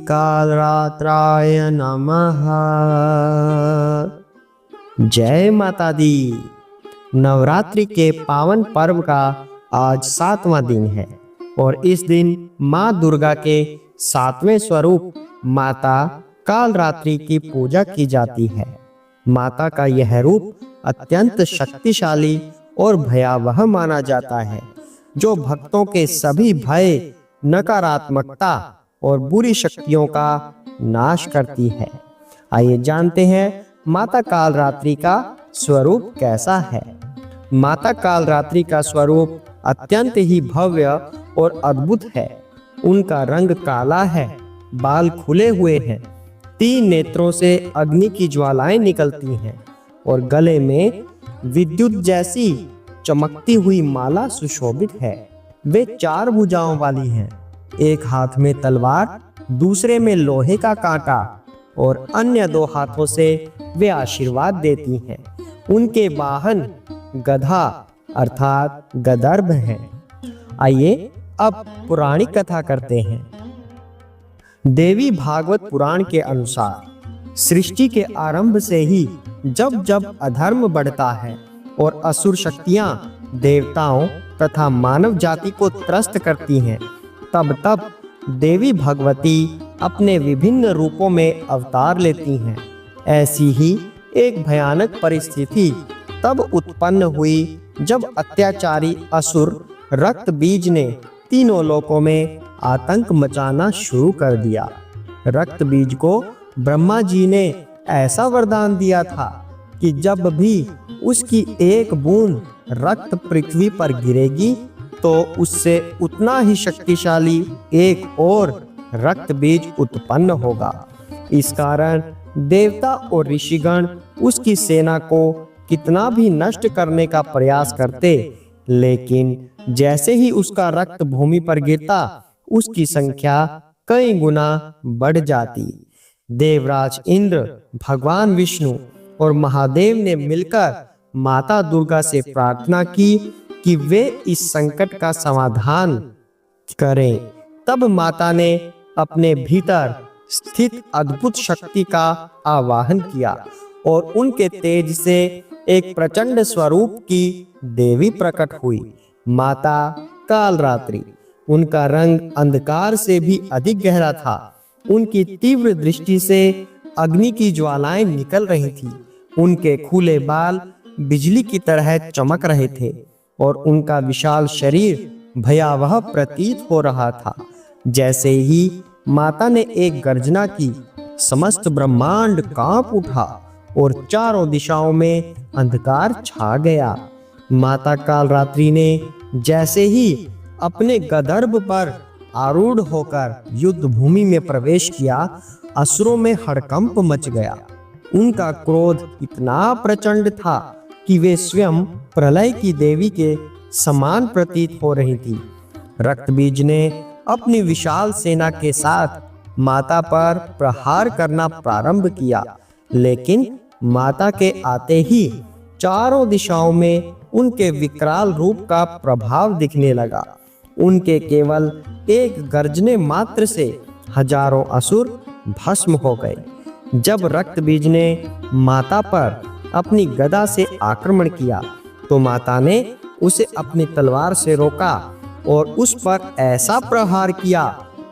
कालरात्राय नमः। जय माता दी। नवरात्रि के पावन पर्व का आज 7वां दिन है और इस दिन माँ दुर्गा के 7वें स्वरूप माता कालरात्रि की पूजा की जाती है। माता का यह रूप अत्यंत शक्तिशाली और भयावह माना जाता है, जो भक्तों के सभी भय, नकारात्मकता और बुरी शक्तियों का नाश करती है। आइए जानते हैं माता कालरात्रि का स्वरूप कैसा है। माता कालरात्रि का स्वरूप अत्यंत ही भव्य और अद्भुत है। उनका रंग काला है, बाल खुले हुए हैं, 3 नेत्रों से अग्नि की ज्वालाएं निकलती हैं और गले में विद्युत जैसी चमकती हुई माला सुशोभित है। वे 4 भुजाओं वाली हैं, एक हाथ में तलवार, दूसरे में लोहे का कांटा और अन्य 2 हाथों से वे आशीर्वाद देती हैं। उनके वाहन गधा अर्थात गदर्भ हैं। आइए अब पुराणिक कथा करते हैं। देवी भागवत पुराण के अनुसार सृष्टि के आरंभ से ही जब जब अधर्म बढ़ता है और असुर शक्तियां देवताओं तथा मानव जाति को त्रस्त करती हैं, तब तब देवी भगवती अपने विभिन्न रूपों में अवतार लेती हैं। ऐसी ही एक भयानक परिस्थिति तब उत्पन्न हुई जब अत्याचारी असुर रक्त बीज ने तीनों लोकों में आतंक मचाना शुरू कर दिया। रक्त बीज को ब्रह्मा जी ने ऐसा वरदान दिया था कि जब भी उसकी एक बूंद रक्त पृथ्वी पर गिरेगी तो उससे उतना ही शक्तिशाली एक और रक्त बीज उत्पन्न होगा। इस कारण देवता और ऋषिगण उसकी सेना को कितना भी नष्ट करने का प्रयास करते, लेकिन जैसे ही उसका रक्त भूमि पर गिरता उसकी संख्या कई गुना बढ़ जाती। देवराज इंद्र, भगवान विष्णु और महादेव ने मिलकर माता दुर्गा से प्रार्थना की कि वे इस संकट का समाधान करें। तब माता ने अपने भीतर स्थित अद्भुत शक्ति का आवाहन किया और उनके तेज से एक प्रचंड स्वरूप की देवी प्रकट हुई, माता कालरात्रि। उनका रंग अंधकार से भी अधिक गहरा था। उनकी तीव्र दृष्टि से अग्नि की ज्वालाएं निकल रही थी। उनके खुले बाल बिजली की तरह चमक रहे थे और उनका विशाल शरीर भयावह प्रतीत हो रहा था। जैसे ही माता ने एक गर्जना की, समस्त ब्रह्मांड कांप उठा और चारों दिशाओं में अंधकार छा गया। माता कालरात्रि ने जैसे ही अपने गदर्भ पर आरूढ़ होकर युद्ध भूमि में प्रवेश किया, असुरों में हड़कंप मच गया। उनका क्रोध इतना प्रचंड था कि वे स्वयं प्रलय की देवी के समान प्रतीत हो रही थी। रक्तबीज ने अपनी विशाल सेना के साथ माता पर प्रहार करना प्रारंभ किया, लेकिन माता के आते ही चारों दिशाओं में उनके विकराल रूप का प्रभाव दिखने लगा। उनके केवल एक गर्जने मात्र से हजारों असुर भस्म हो गए। जब रक्तबीज ने माता पर अपनी गदा से आक्रमण किया तो माता ने उसे अपनी तलवार से रोका और उस पर ऐसा प्रहार किया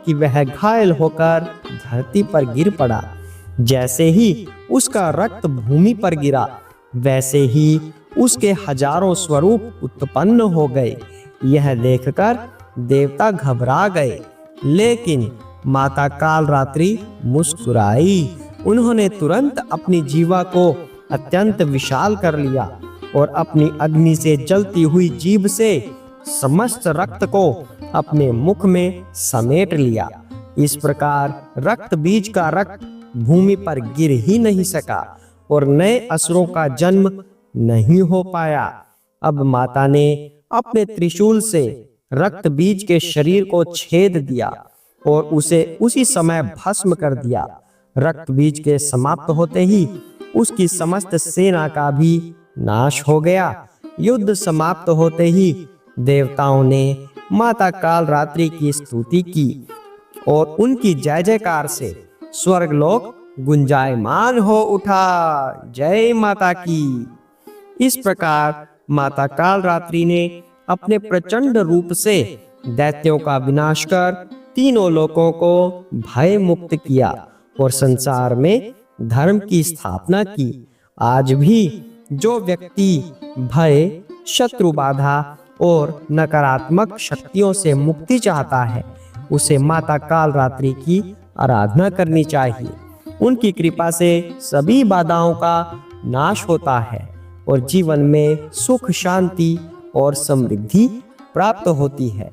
कि वह घायल होकर धरती पर गिर पड़ा। जैसे ही उसका रक्त भूमि पर गिरा, वैसे ही उसके हजारों स्वरूप उत्पन्न हो गए। यह देखकर देवता घबरा गए, लेकिन माता कालरात्रि मुस्कुराई। उन्होंने तुरंत अपनी जीवा को अत्यंत विशाल कर लिया और अपनी अग्नि से जलती हुई जीभ से समस्त रक्त को अपने मुख में समेट लिया। इस प्रकार रक्त बीज का रक्त भूमि पर गिर ही नहीं सका और नए असुरों का जन्म नहीं हो पाया। अब माता ने अपने त्रिशूल से रक्त बीज के शरीर को छेद दिया और उसे उसी समय भस्म कर दिया। रक्त बीज के समाप्त होते ही उसकी समस्त सेना का भी नाश हो गया। युद्ध समाप्त होते ही देवताओं ने माता कालरात्रि की स्तुति की और उनकी जय जयकार से स्वर्गलोक गुंजायमान हो उठा। जय माता की। इस प्रकार माता कालरात्रि ने अपने प्रचंड रूप से दैत्यों का विनाश कर तीनों लोकों को भय मुक्त किया और संसार में धर्म की स्थापना की। आज भी जो व्यक्ति भय, शत्रु बाधा और नकारात्मक शक्तियों से मुक्ति चाहता है, उसे माता कालरात्रि की आराधना करनी चाहिए। उनकी कृपा से सभी बाधाओं का नाश होता है और जीवन में सुख, शांति और समृद्धि प्राप्त होती है।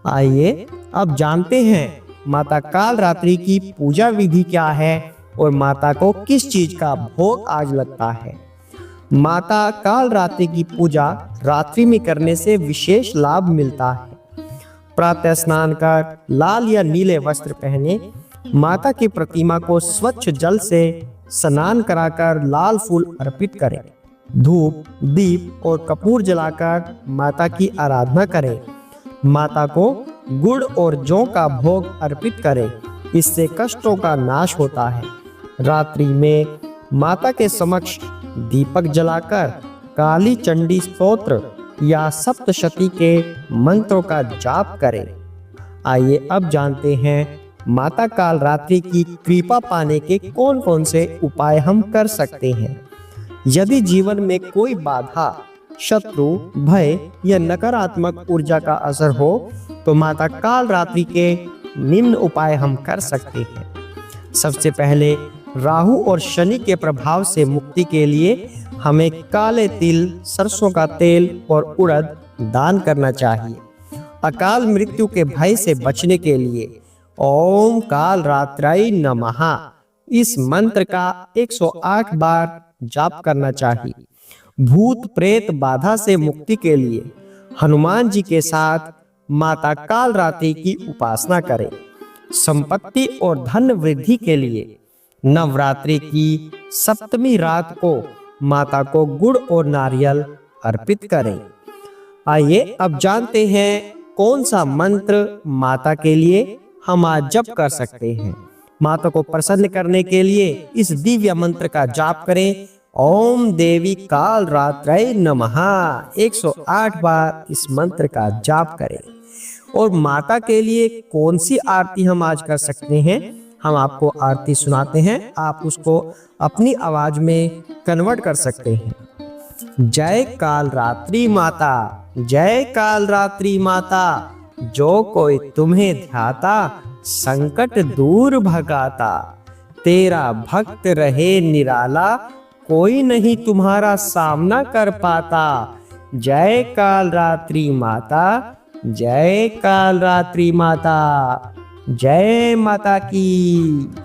आइए अब जानते हैं माता कालरात्रि की पूजा विधि क्या है और माता को किस चीज का भोग आज लगता है। माता कालरात्रि की पूजा रात्रि में करने से विशेष लाभ मिलता है। प्रातः स्नान कर लाल या नीले वस्त्र पहने माता की प्रतिमा को स्वच्छ जल से स्नान कराकर लाल फूल अर्पित करें। धूप, दीप और कपूर जलाकर माता की आराधना करें। माता को गुड़ और जौ का भोग अर्पित करें, इससे कष्टों का नाश होता है। रात्रि में माता के समक्ष दीपक जलाकर काली चंडी स्तोत्र या सप्तशती के मंत्रों का जाप करें। आइए अब जानते हैं माता कालरात्रि की कृपा पाने के कौन कौन से उपाय हम कर सकते हैं। यदि जीवन में कोई बाधा, शत्रु, भय या नकारात्मक ऊर्जा का असर हो तो माता कालरात्रि के निम्न उपाय हम कर सकते हैं। सबसे पहले राहु और शनि के प्रभाव से मुक्ति के लिए हमें काले तिल, सरसों का तेल और उड़द दान करना चाहिए। अकाल मृत्यु के भय से बचने के लिए ओम कालरात्रै नमः इस मंत्र का 108 बार जाप करना चाहिए। भूत प्रेत बाधा से मुक्ति के लिए हनुमान जी के साथ माता कालरात्रि की उपासना करें। संपत्ति और धन वृद्धि के लिए नवरात्रि की सप्तमी रात को माता को गुड़ और नारियल अर्पित करें। आइए अब जानते हैं कौन सा मंत्र माता के लिए हम आज जप कर सकते हैं। माता को प्रसन्न करने के लिए इस दिव्य मंत्र का जाप करें। ओम देवी कालरात्रै नमः 108 बार इस मंत्र का जाप करें। और माता के लिए कौन सी आरती हम आज कर सकते हैं, हम आपको आरती सुनाते हैं, आप उसको अपनी आवाज में कन्वर्ट कर सकते हैं। जय कालरात्रि माता, जय कालरात्रि माता, जो कोई तुम्हें ध्याता संकट दूर भगाता। तेरा भक्त रहे निराला, कोई नहीं तुम्हारा सामना कर पाता। जय कालरात्रि माता, जय कालरात्रि माता, जय माता की।